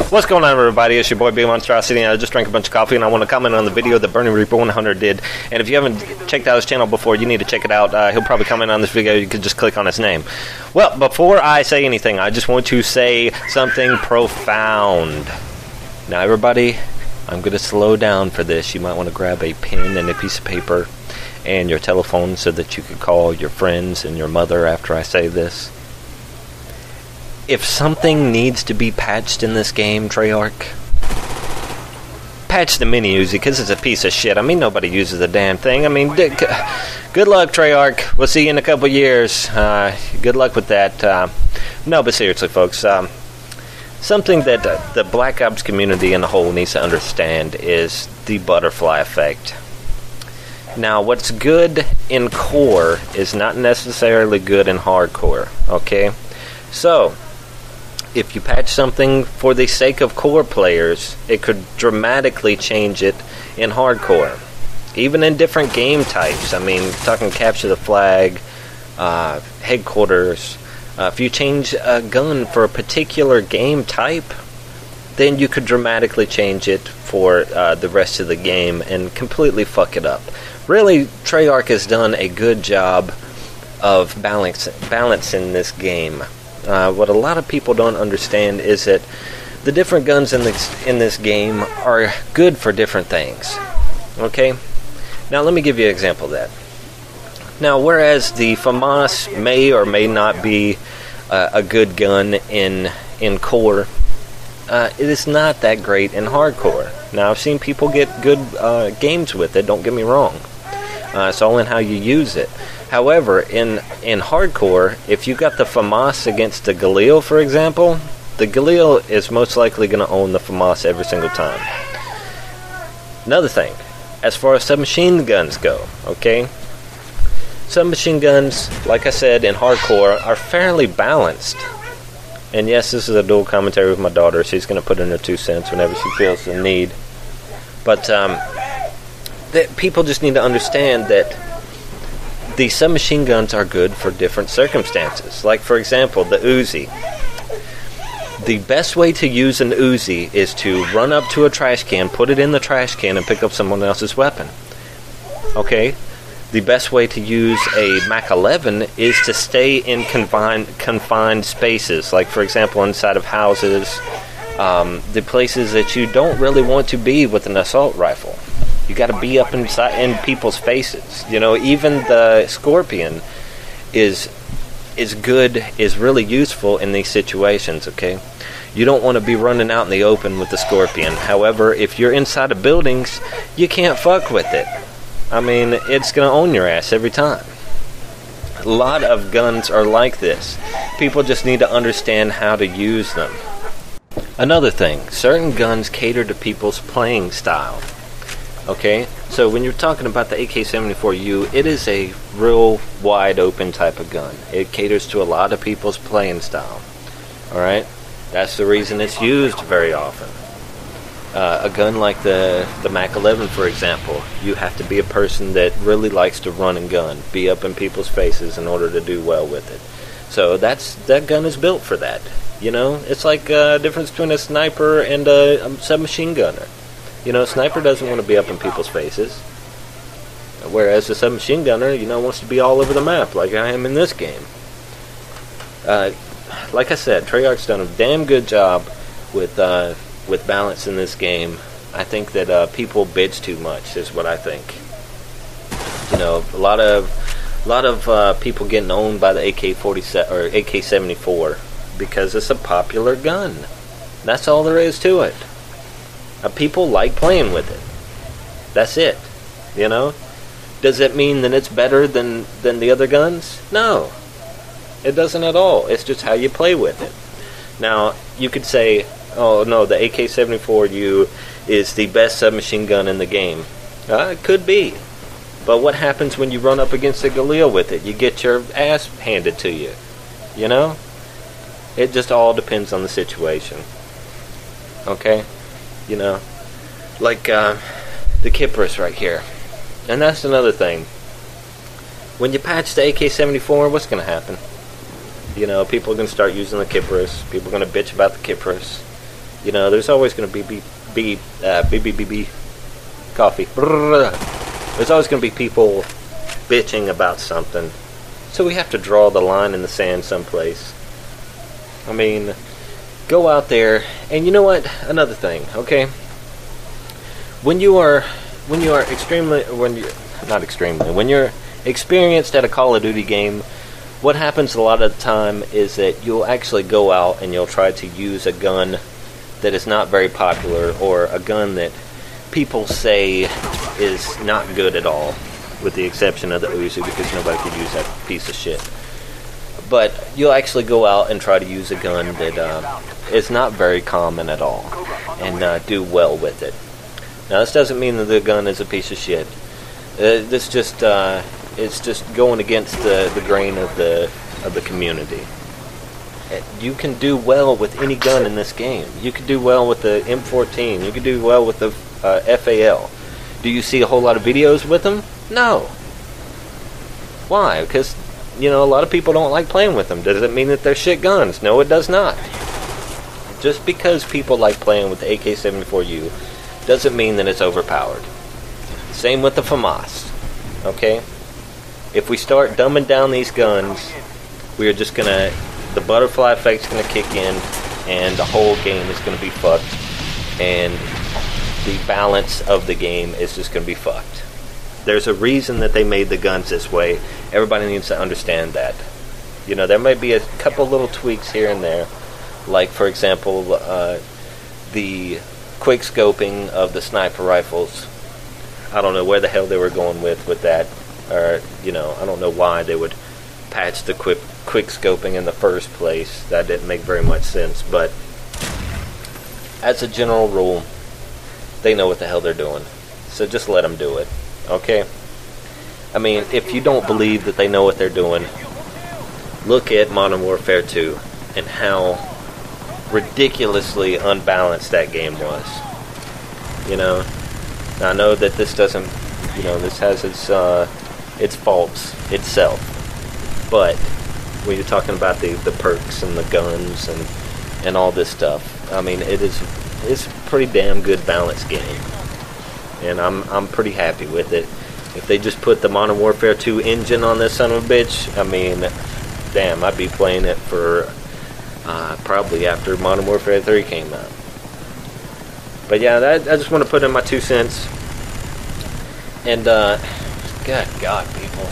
What's going on, everybody? It's your boy Big Monstrosity, and I just drank a bunch of coffee, and I want to comment on the video that Burning Reaper 100 did. And if you haven't checked out his channel before, you need to check it out. He'll probably comment on this video. You can just click on his name. Well, before I say anything, I just want to say something profound. Now, everybody, I'm going to slow down for this. You might want to grab a pen and a piece of paper and your telephone so that you can call your friends and your mother after I say this. If something needs to be patched in this game, Treyarch, patch the mini Uzi, because it's a piece of shit. I mean, nobody uses the damn thing. I mean, good luck, Treyarch. We'll see you in a couple years. Good luck with that. No, but seriously, folks, something that the Black Ops community in the whole needs to understand is the butterfly effect. Now, what's good in core is not necessarily good in hardcore, okay? So, if you patch something for the sake of core players, it could dramatically change it in hardcore. Even in different game types. I mean, talking capture the flag, headquarters. If you change a gun for a particular game type, then you could dramatically change it for the rest of the game and completely fuck it up. Really, Treyarch has done a good job of balancing this game. What a lot of people don't understand is that the different guns in this game are good for different things. Okay? Now, let me give you an example of that. Now, whereas the FAMAS may or may not be a good gun in core, it is not that great in hardcore. Now, I've seen people get good games with it, don't get me wrong. It's all in how you use it. However, in hardcore, if you got the FAMAS against the Galil, for example, the Galil is most likely going to own the FAMAS every single time. Another thing, as far as submachine guns go, okay? Submachine guns, like I said, in hardcore, are fairly balanced. And yes, this is a dual commentary with my daughter. She's going to put in her 2 cents whenever she feels the need. But people just need to understand that the submachine guns are good for different circumstances. Like, for example, the Uzi. The best way to use an Uzi is to run up to a trash can, put it in the trash can, and pick up someone else's weapon. Okay? The best way to use a Mac 11 is to stay in confined spaces. Like, for example, inside of houses, the places that you don't really want to be with an assault rifle. You got to be up inside in people's faces. You know, even the Scorpion is really useful in these situations, okay? You don't want to be running out in the open with the Scorpion. However, if you're inside of buildings, you can't fuck with it. I mean, it's going to own your ass every time. A lot of guns are like this. People just need to understand how to use them. Another thing, certain guns cater to people's playing style. Okay, so when you're talking about the AK-74U, it is a real wide open type of gun. It caters to a lot of people's playing style. Alright, that's the reason it's used very often. A gun like the Mac 11, for example, you have to be a person that really likes to run and gun, be up in people's faces in order to do well with it. So that gun is built for that. You know, it's like a difference between a sniper and a submachine gunner. You know, a sniper doesn't want to be up in people's faces. Whereas a submachine gunner, you know, wants to be all over the map, like I am in this game. Like I said, Treyarch's done a damn good job with balance in this game. I think that people bitch too much, is what I think. You know, a lot of people getting owned by the AK-47 or AK-74 because it's a popular gun. That's all there is to it. People like playing with it. That's it. You know? Does it mean that it's better than the other guns? No. It doesn't at all. It's just how you play with it. Now, you could say, oh no, the AK-74U is the best submachine gun in the game. It could be. But what happens when you run up against a Galil with it? You get your ass handed to you. You know? It just all depends on the situation. Okay? You know, like the KIPARIS right here. And that's another thing. When you patch the AK-74, what's going to happen? You know, people are going to start using the KIPARIS. People are going to bitch about the KIPARIS. You know, there's always going to be coffee. There's always going to be people bitching about something. So we have to draw the line in the sand someplace. I mean, go out there, and you know what? Another thing, okay? When you're experienced at a Call of Duty game, what happens a lot of the time is that you'll actually go out and you'll try to use a gun that is not very popular, or a gun that people say is not good at all, with the exception of the Uzi, because nobody could use that piece of shit. But you'll actually go out and try to use a gun that is not very common at all, and do well with it. Now, this doesn't mean that the gun is a piece of shit. It's just going against the grain of the community. You can do well with any gun in this game. You can do well with the M14. You can do well with the FAL. Do you see a whole lot of videos with them? No. Why? Because, you know, a lot of people don't like playing with them. Does it mean that they're shit guns? No, it does not. Just because people like playing with the AK-74U doesn't mean that it's overpowered. Same with the FAMAS. Okay? If we start dumbing down these guns, we are just gonna... the butterfly effect's gonna kick in, and the whole game is gonna be fucked, and the balance of the game is just gonna be fucked. There's a reason that they made the guns this way. Everybody needs to understand that. You know, there might be a couple little tweaks here and there, like, for example, the quick scoping of the sniper rifles. I don't know where the hell they were going with that, or, you know, I don't know why they would patch the quick scoping in the first place. That didn't make very much sense, but as a general rule, they know what the hell they're doing, so just let them do it, okay? I mean, if you don't believe that they know what they're doing, look at Modern Warfare 2 and how ridiculously unbalanced that game was. You know, now, I know that this doesn't, you know, this has its faults itself, but when you're talking about the perks and the guns and all this stuff, I mean, it's a pretty damn good balanced game, and I'm pretty happy with it. If they just put the Modern Warfare 2 engine on this son of a bitch, I mean, damn, I'd be playing it for probably after Modern Warfare 3 came out. But yeah, I just want to put in my 2 cents. And good God, people.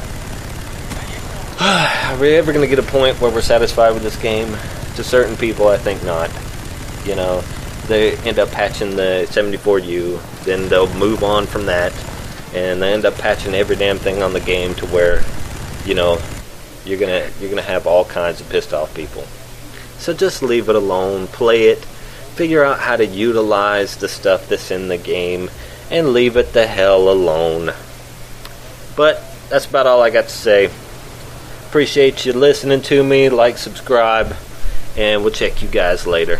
Are we ever going to get a point where we're satisfied with this game? To certain people, I think not. You know, they end up patching the 74U, then they'll move on from that, and they end up patching every damn thing on the game to where, you know, you're gonna have all kinds of pissed off people. So just leave it alone, play it, figure out how to utilize the stuff that's in the game, and leave it the hell alone. But that's about all I got to say. Appreciate you listening to me. Like, subscribe, and we'll check you guys later.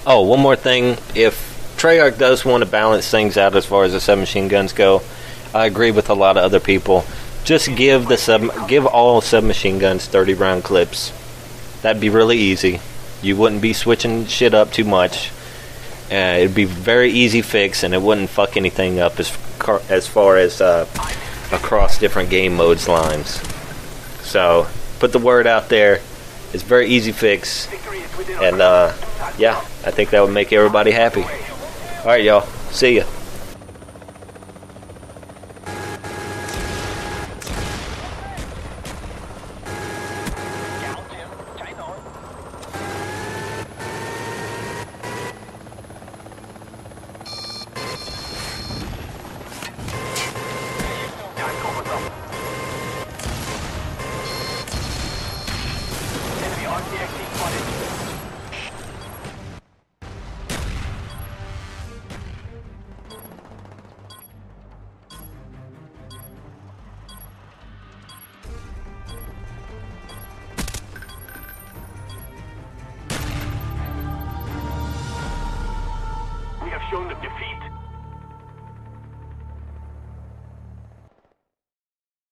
Oh, one more thing. If Treyarch does want to balance things out as far as the submachine guns go, I agree with a lot of other people. Just give all submachine guns 30-round clips. That'd be really easy. You wouldn't be switching shit up too much. It'd be very easy fix, and it wouldn't fuck anything up as far as across different game modes lines. So put the word out there. It's very easy fix, and yeah, I think that would make everybody happy. All right, y'all. See ya. Shown the defeat